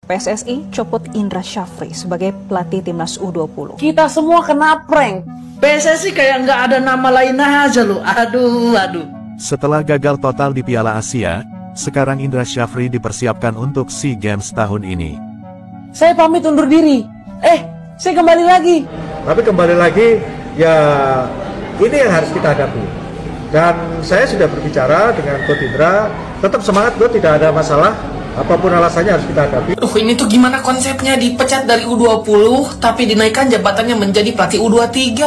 PSSI copot Indra Syafri sebagai pelatih timnas U20. Kita semua kena prank. PSSI kayak nggak ada nama lain aja loh. Aduh. Setelah gagal total di Piala Asia, sekarang Indra Syafri dipersiapkan untuk SEA Games tahun ini. Saya pamit undur diri. Saya kembali lagi. Tapi kembali lagi, ya ini yang harus kita hadapi. Dan saya sudah berbicara dengan Coach Indra, tetap semangat Coach, tidak ada masalah. Apapun alasannya harus kita hadapi. Ini tuh gimana konsepnya, dipecat dari U20 tapi dinaikkan jabatannya menjadi pelatih U23.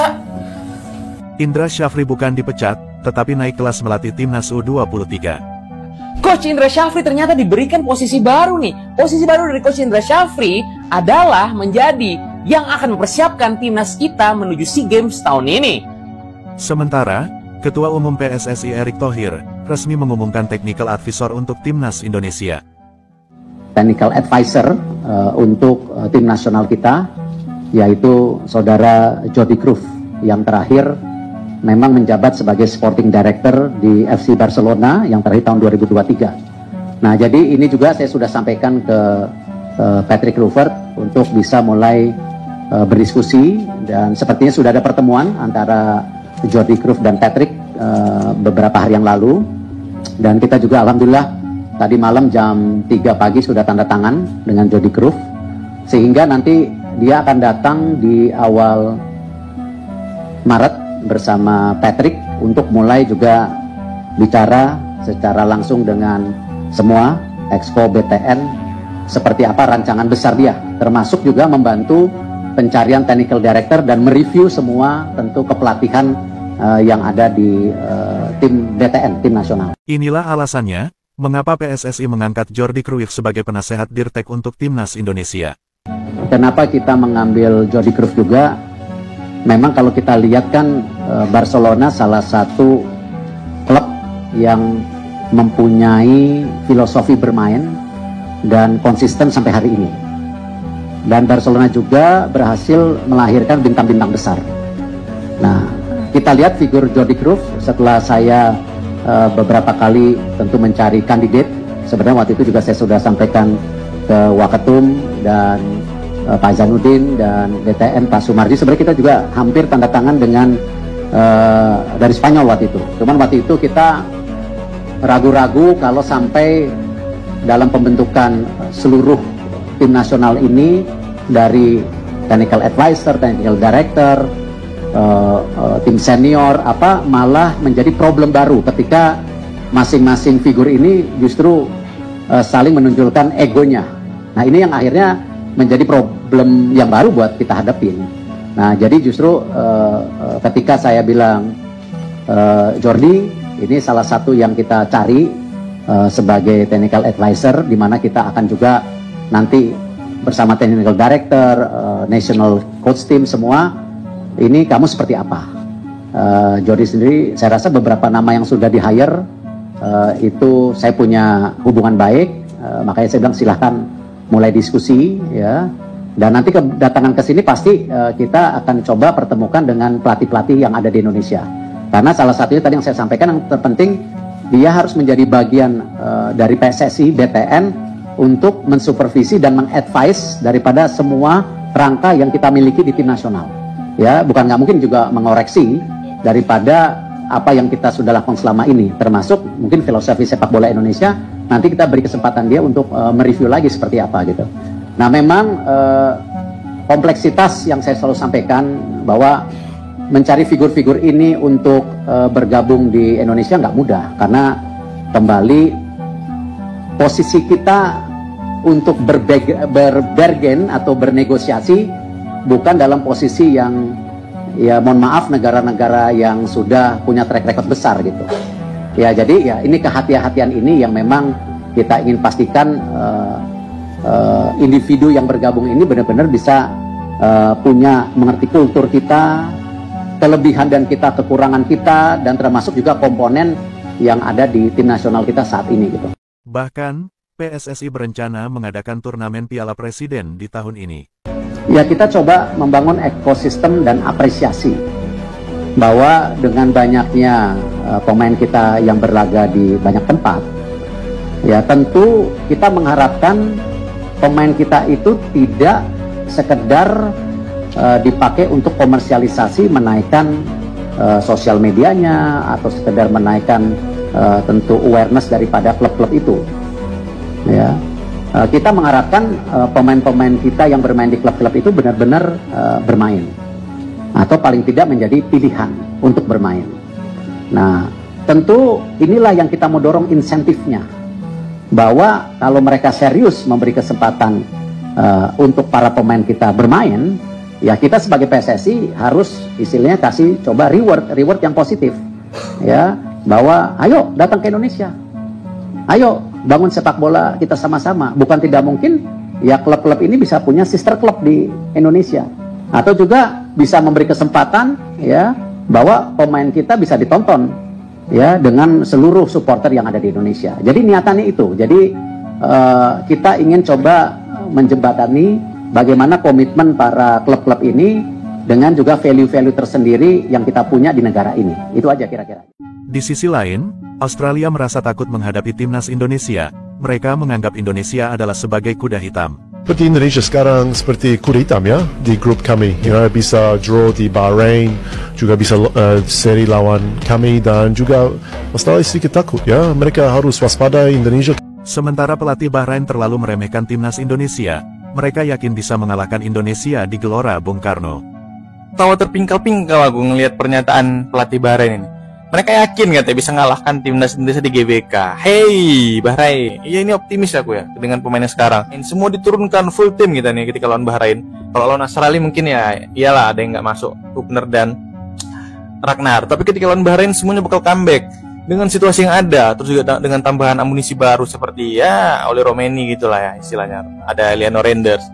Indra Syafri bukan dipecat, tetapi naik kelas melatih timnas U23. Coach Indra Syafri ternyata diberikan posisi baru nih. Posisi baru dari Coach Indra Syafri adalah menjadi yang akan mempersiapkan timnas kita menuju SEA Games tahun ini. Sementara, Ketua Umum PSSI Erick Thohir resmi mengumumkan technical advisor untuk timnas Indonesia. Technical advisor untuk tim nasional kita, yaitu saudara Jordi Cruyff yang terakhir memang menjabat sebagai sporting director di FC Barcelona yang terakhir tahun 2023. Nah, jadi ini juga saya sudah sampaikan ke Patrick Kluivert untuk bisa mulai berdiskusi, dan sepertinya sudah ada pertemuan antara Jordi Cruyff dan Patrick beberapa hari yang lalu, dan kita juga alhamdulillah tadi malam jam 3 pagi sudah tanda tangan dengan Jordi Cruyff, sehingga nanti dia akan datang di awal Maret bersama Patrick untuk mulai juga bicara secara langsung dengan semua Exco BTN seperti apa rancangan besar dia, termasuk juga membantu pencarian technical director dan mereview semua tentu kepelatihan yang ada di tim BTN, tim nasional. Inilah alasannya mengapa PSSI mengangkat Jordi Cruyff sebagai penasehat Dirtek untuk timnas Indonesia. Kenapa kita mengambil Jordi Cruyff juga? Memang kalau kita lihat kan Barcelona salah satu klub yang mempunyai filosofi bermain dan konsisten sampai hari ini. Dan Barcelona juga berhasil melahirkan bintang-bintang besar. Nah, kita lihat figur Jordi Cruyff setelah saya beberapa kali tentu mencari kandidat. Sebenarnya waktu itu juga saya sudah sampaikan ke Waketum dan Pak Zainuddin dan BTN Pak Sumarji. Sebenarnya kita juga hampir tanda tangan dengan dari Spanyol waktu itu. Cuman waktu itu kita ragu-ragu kalau sampai dalam pembentukan seluruh tim nasional ini dari technical advisor, technical director, tim senior malah menjadi problem baru ketika masing-masing figur ini justru saling menunjukkan egonya. Nah, ini yang akhirnya menjadi problem yang baru buat kita hadapin. Nah, jadi justru ketika saya bilang Jordi ini salah satu yang kita cari sebagai technical advisor, di mana kita akan juga nanti bersama technical director, national coach team semua. Ini kamu seperti apa? Jordi sendiri, saya rasa beberapa nama yang sudah di-hire itu saya punya hubungan baik, makanya saya bilang silahkan mulai diskusi ya. Dan nanti kedatangan ke sini pasti kita akan coba pertemukan dengan pelatih-pelatih yang ada di Indonesia. Karena salah satunya tadi yang saya sampaikan yang terpenting, dia harus menjadi bagian dari PSSI, BTN untuk mensupervisi dan mengadvise daripada semua rangka yang kita miliki di tim nasional. Ya, bukan nggak mungkin juga mengoreksi daripada apa yang kita sudah lakukan selama ini, termasuk mungkin filosofi sepak bola Indonesia. Nanti kita beri kesempatan dia untuk mereview lagi seperti apa gitu. Nah, memang kompleksitas yang saya selalu sampaikan bahwa mencari figur-figur ini untuk bergabung di Indonesia nggak mudah, karena kembali posisi kita untuk berbargain atau bernegosiasi bukan dalam posisi yang, ya mohon maaf, negara-negara yang sudah punya track record besar gitu. Ya, jadi ya ini kehati-hatian ini yang memang kita ingin pastikan individu yang bergabung ini benar-benar bisa punya mengerti kultur kita, kelebihan dan kita, kekurangan kita, dan termasuk juga komponen yang ada di tim nasional kita saat ini gitu. Bahkan, PSSI berencana mengadakan turnamen Piala Presiden di tahun ini. Ya, kita coba membangun ekosistem dan apresiasi bahwa dengan banyaknya pemain kita yang berlaga di banyak tempat, ya tentu kita mengharapkan pemain kita itu tidak sekedar dipakai untuk komersialisasi, menaikkan sosial medianya atau sekedar menaikkan tentu awareness daripada klub-klub itu. Ya, kita mengharapkan pemain-pemain kita yang bermain di klub-klub itu benar-benar bermain atau paling tidak menjadi pilihan untuk bermain. Nah, tentu inilah yang kita mau dorong insentifnya, bahwa kalau mereka serius memberi kesempatan untuk para pemain kita bermain, ya kita sebagai PSSI harus istilahnya kasih coba reward yang positif, ya, bahwa ayo datang ke Indonesia, ayo bangun sepak bola kita sama-sama. Bukan tidak mungkin ya klub-klub ini bisa punya sister club di Indonesia, atau juga bisa memberi kesempatan ya bahwa pemain kita bisa ditonton ya dengan seluruh supporter yang ada di Indonesia. Jadi niatannya itu. Jadi kita ingin coba menjembatani bagaimana komitmen para klub-klub ini dengan juga value-value tersendiri yang kita punya di negara ini. Itu aja kira-kira. Di sisi lain, Australia merasa takut menghadapi timnas Indonesia. Mereka menganggap Indonesia adalah sebagai kuda hitam. Seperti Indonesia sekarang seperti kuda hitam ya di grup kami, bisa draw di Bahrain, juga bisa seri lawan kami, dan juga Australia sedikit takut ya, mereka harus waspada Indonesia. Sementara pelatih Bahrain terlalu meremehkan timnas Indonesia, mereka yakin bisa mengalahkan Indonesia di Gelora Bung Karno. Tawa terpingkal-pingkal aku ngelihat pernyataan pelatih Bahrain ini. Mereka yakin katanya bisa mengalahkan timnas Indonesia di GBK. Hey Bahrain, iya ini optimis aku ya dengan pemainnya sekarang. Semua diturunkan full tim kita nih ketika lawan Bahrain. Kalau lawan Australia mungkin ya iyalah ada yang nggak masuk, Hubner dan Ragnar. Tapi ketika lawan Bahrain semuanya bakal comeback dengan situasi yang ada, terus juga dengan tambahan amunisi baru seperti ya Oli Romeni gitulah ya istilahnya. Ada Eleanor Renders.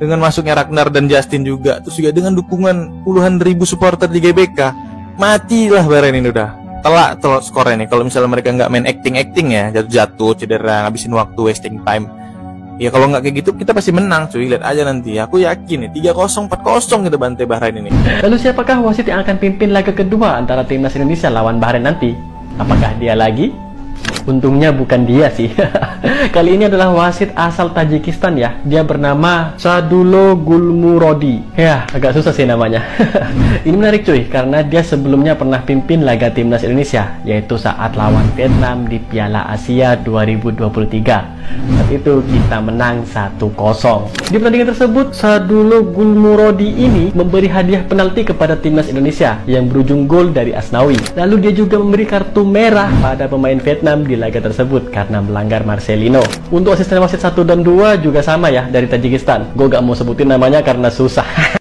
Dengan masuknya Ragnar dan Justin juga, terus juga dengan dukungan puluhan ribu supporter di GBK, matilah Bahrain ini udah. Telak skornya nih kalau misalnya mereka nggak main acting ya, jatuh-jatuh, cedera, ngabisin waktu, wasting time. Ya kalau nggak kayak gitu kita pasti menang cuy, lihat aja nanti. Aku yakin nih 3-0, 4-0 kita bantai Bahrain ini. Lalu siapakah wasit yang akan pimpin laga kedua antara timnas Indonesia lawan Bahrain nanti? Apakah dia lagi? Untungnya bukan dia sih. Kali ini adalah wasit asal Tajikistan ya. Dia bernama Sadulo Gulmurodi. Ya, agak susah sih namanya. Ini menarik cuy, karena dia sebelumnya pernah pimpin laga timnas Indonesia, yaitu saat lawan Vietnam di Piala Asia 2023. Saat itu kita menang 1-0. Di pertandingan tersebut, Sadulo Gulmurodi ini memberi hadiah penalti kepada timnas Indonesia yang berujung gol dari Asnawi. Lalu dia juga memberi kartu merah pada pemain Vietnam di laga tersebut karena melanggar Marcelino. Untuk asisten wasit 1 dan 2 juga sama ya, dari Tajikistan. Gue gak mau sebutin namanya karena susah.